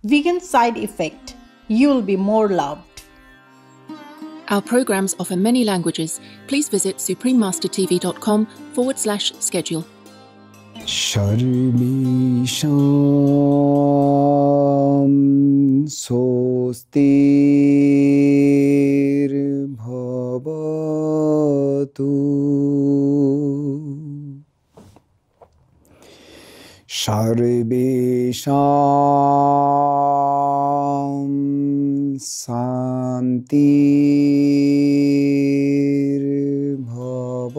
Vegan side effect: you'll be more loved. Our programs offer many languages. Please visit suprememastertv.com/schedule. Sharvisham Swastir Bhavatu Sharvisham Santir Bhavatu.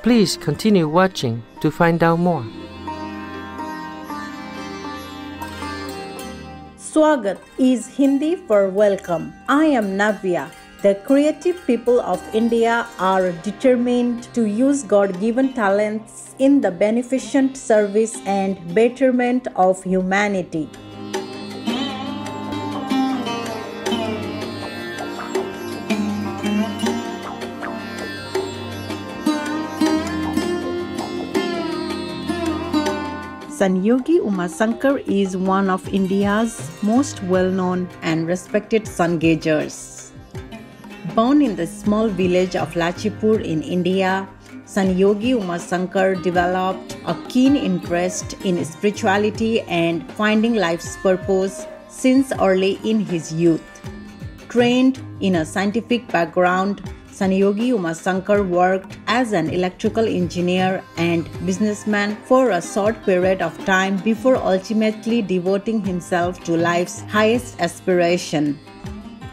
Please continue watching to find out more. Swagat is Hindi for welcome. I am Navya. The creative people of India are determined to use God-given talents in the beneficent service and betterment of humanity. Sanyogi Umasankar is one of India's most well-known and respected Sangejars. Born in the small village of Lachipur in India, Sanyogi Umasankar developed a keen interest in spirituality and finding life's purpose since early in his youth. Trained in a scientific background, Sanyogi Umasankar worked as an electrical engineer and businessman for a short period of time before ultimately devoting himself to life's highest aspiration.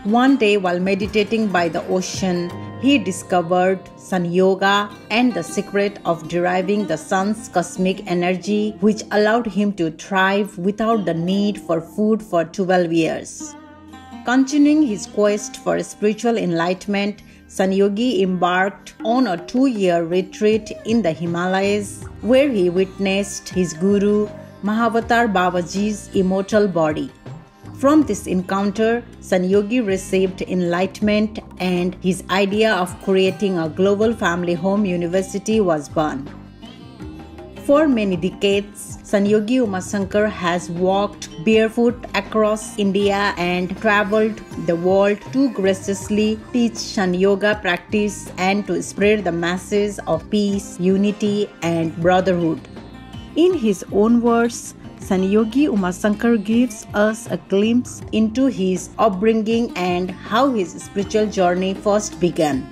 One day, while meditating by the ocean, he discovered Sun Yoga and the secret of deriving the sun's cosmic energy, which allowed him to thrive without the need for food for 12 years. Continuing his quest for spiritual enlightenment, Sanyogi embarked on a 2-year retreat in the Himalayas, where he witnessed his guru, Mahavatar Babaji's immortal body. From this encounter, Sanyogi received enlightenment and his idea of creating a global family home university was born. For many decades, Sanyogi Umasankar has walked barefoot across India and traveled the world to graciously teach Shan Yoga practice and to spread the message of peace, unity, and brotherhood. In his own words, Sanyogi Umasankar gives us a glimpse into his upbringing and how his spiritual journey first began.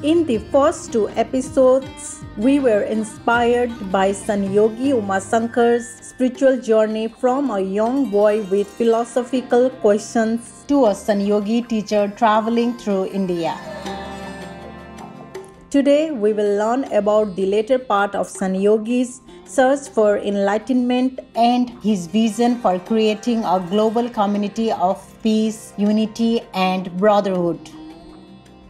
In the first 2 episodes, we were inspired by Sanyogi Umasankar's spiritual journey from a young boy with philosophical questions to a Sanyogi teacher traveling through India. Today, we will learn about the later part of Sanyogi's search for enlightenment and his vision for creating a global community of peace, unity, and brotherhood.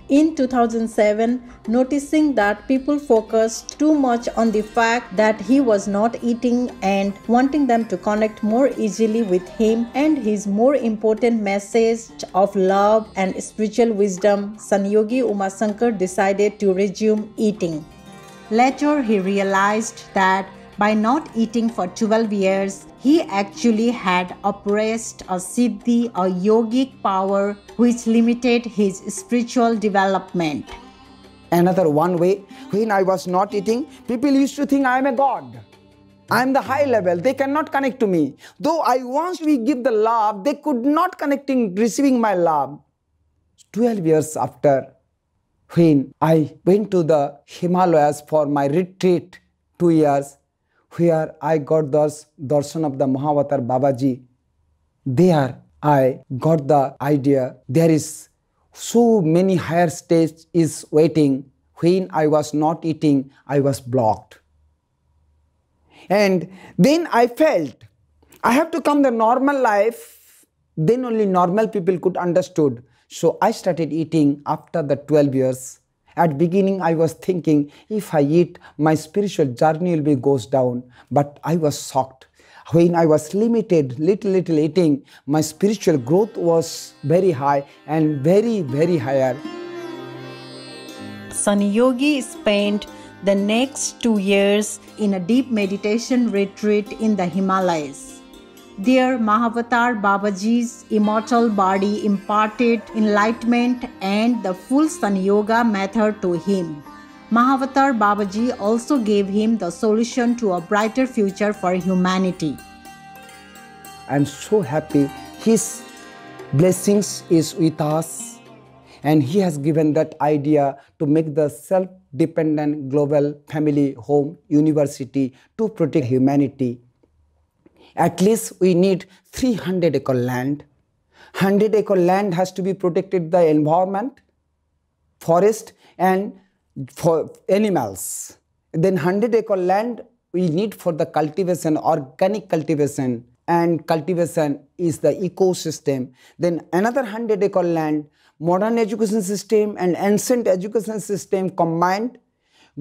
In 2007, noticing that people focused too much on the fact that he was not eating and wanting them to connect more easily with him and his more important message of love and spiritual wisdom, Sanyogi Umasankar decided to resume eating. Later, he realized that by not eating for 12 years, he actually had oppressed a siddhi, a yogic power which limited his spiritual development. Another one way, when I was not eating, people used to think I am a god. I am the high level, they cannot connect to me. Though I once we give the love, they could not connect in receiving my love. 12 years after, when I went to the Himalayas for my retreat, 2 years, where I got the darshan of the Mahavatar Babaji, there I got the idea there is so many higher stage is waiting. When I was not eating, I was blocked. And then I felt I have to come the normal life, then only normal people could understood. So I started eating after the 12 years. At beginning, I was thinking, if I eat, my spiritual journey will be goes down. But I was shocked. When I was limited, little eating, my spiritual growth was very high and very higher. Sanyogi spent the next 2 years in a deep meditation retreat in the Himalayas. There, Mahavatar Babaji's immortal body imparted enlightenment and the full Sun Yoga method to him. Mahavatar Babaji also gave him the solution to a brighter future for humanity. I'm so happy his blessings is with us, and he has given that idea to make the self-dependent global family home university to protect humanity. At least we need 300-acre land. 100-acre land has to be protected the environment, forest, and for animals. Then 100-acre land we need for the cultivation, organic cultivation, and cultivation is the ecosystem. Then another 100-acre land, modern education system and ancient education system combined,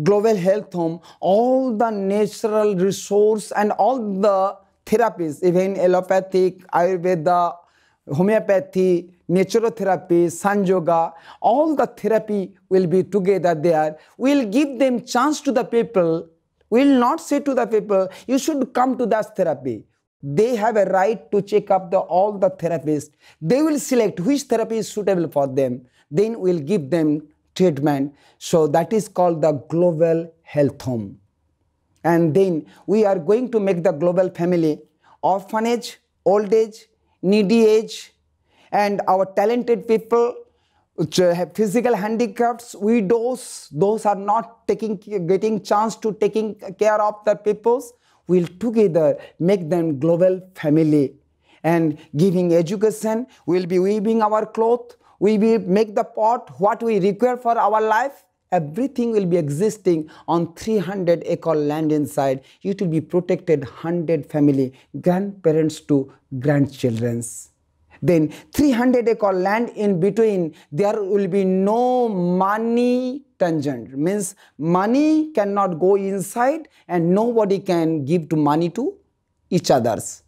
global health home, all the natural resource and all the therapies, even allopathic, Ayurveda, homeopathy, naturotherapy, Sun Yoga, all the therapy will be together there. We'll give them chance to the people. We'll not say to the people, you should come to that therapy. They have a right to check up all the therapists. They will select which therapy is suitable for them. Then we'll give them treatment. So that is called the global health home. And then we are going to make the global family orphanage, old age, needy age, and our talented people which have physical handicaps, widows, those are not getting chance to taking care of the peoples. We'll together make them global family and giving education. We'll be weaving our cloth. We will make the pot what we require for our life. Everything will be existing on 300-acre land inside. It will be protected 100 family, grandparents to grandchildren's. Then 300-acre land in between, there will be no money tangent. Means money cannot go inside and nobody can give to money to each others.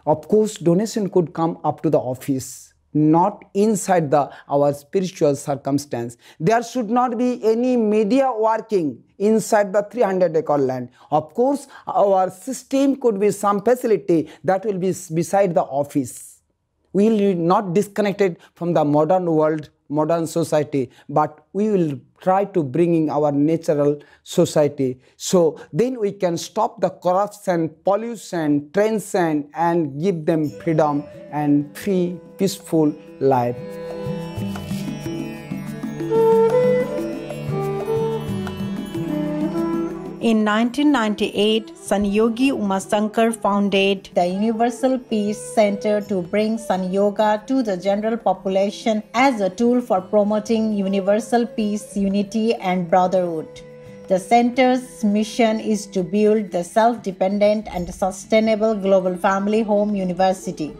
Of course, donation could come up to the office, not inside our spiritual circumstance. There should not be any media working inside the 300-acre land. Of course, our system could be some facility that will be beside the office. We will be not disconnected from the modern world, modern society, but we will try to bring in our natural society. So then we can stop the corruption, pollution, transcend, and give them freedom and free, peaceful life. In 1998, Sanyogi Umasankar founded the Universal Peace Center to bring Sun Yoga to the general population as a tool for promoting universal peace, unity, and brotherhood. The center's mission is to build the self-dependent and sustainable global family home university.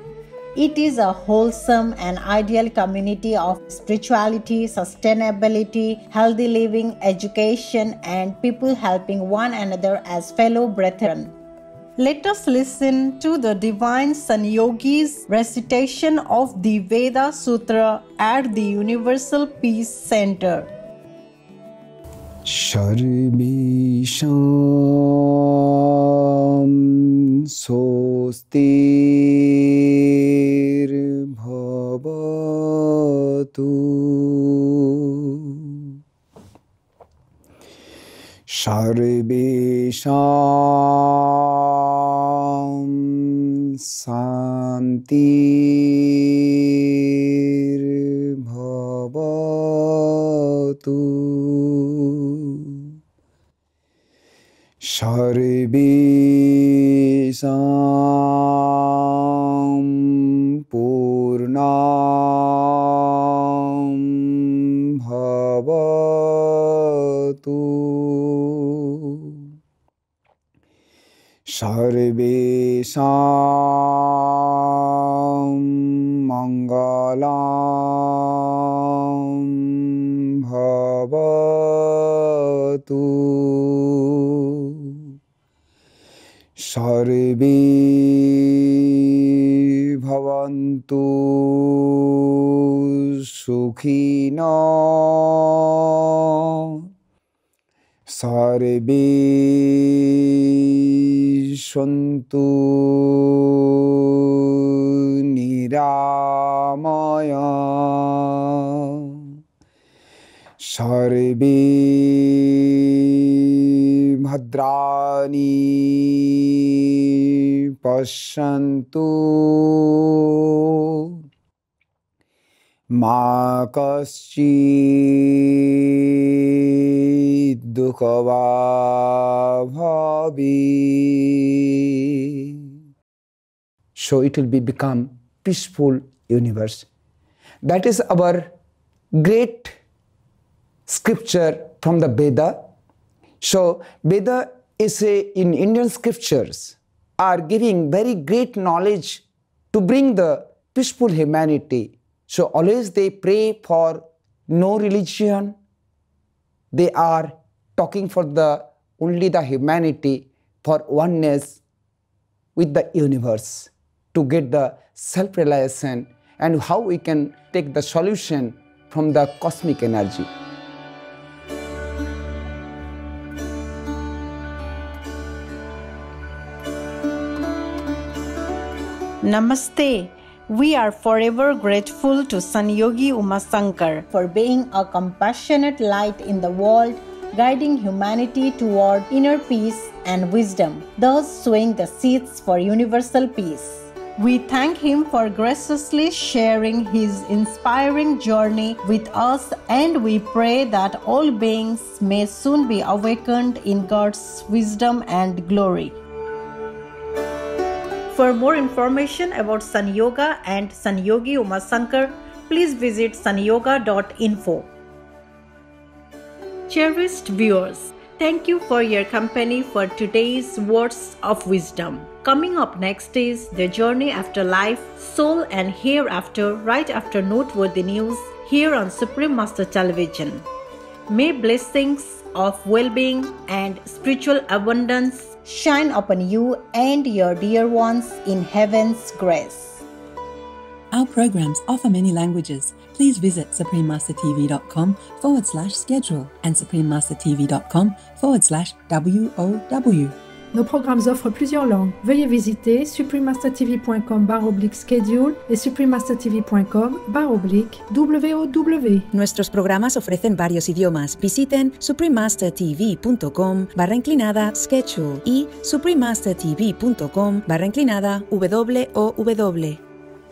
It is a wholesome and ideal community of spirituality, sustainability, healthy living, education, and people helping one another as fellow brethren. Let us listen to the Divine Sun Yogi's recitation of the Veda Sutra at the Universal Peace Center. Sarvesham Swastir Bhavatu Sarvesham Santir Bhavatu Sarvesham Purnam Bhavatu Sarvesham Mangalam Bhavatu Sarve Bhavantu Sukhina Sarve Shantu Niramaya Sarve Bhadrani Pashyantu Ma kaschid dukhava bhavi. So it will become peaceful universe. That is our great scripture from the Veda. So Veda is in Indian scriptures are giving very great knowledge to bring the peaceful humanity. So always they pray for no religion. They are talking for only the humanity, for oneness with the universe, to get the self-realization and how we can take the solution from the cosmic energy. Namaste. We are forever grateful to Sanyogi Umasankar for being a compassionate light in the world, guiding humanity toward inner peace and wisdom, thus sowing the seeds for universal peace. We thank him for graciously sharing his inspiring journey with us, and we pray that all beings may soon be awakened in God's wisdom and glory. For more information about Sun Yoga and Sanyogi Umasankar, please visit sunyoga.info. Cherished viewers, thank you for your company for today's words of wisdom. Coming up next is The Journey After Life, Soul and Hereafter, right after noteworthy news here on Supreme Master Television. May blessings of well-being and spiritual abundance shine upon you and your dear ones in heaven's grace. Our programs offer many languages. Please visit suprememastertv.com/schedule and suprememastertv.com/WOW. Nos programmes offrent plusieurs langues. Veuillez visiter suprememastertv.com/schedule et suprememastertv.com/WOW. Nuestros programas ofrecen varios idiomas. Visiten suprememastertv.com/schedule y suprememastertv.com/WOW.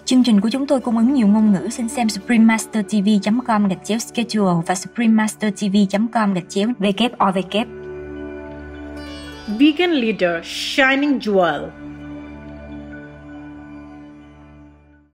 Chương trình của chúng tôi cung ứng nhiều ngôn ngữ. Xin xem suprememastertv.com/schedule và suprememastertv.com/WOW. Vegan leader, shining jewel.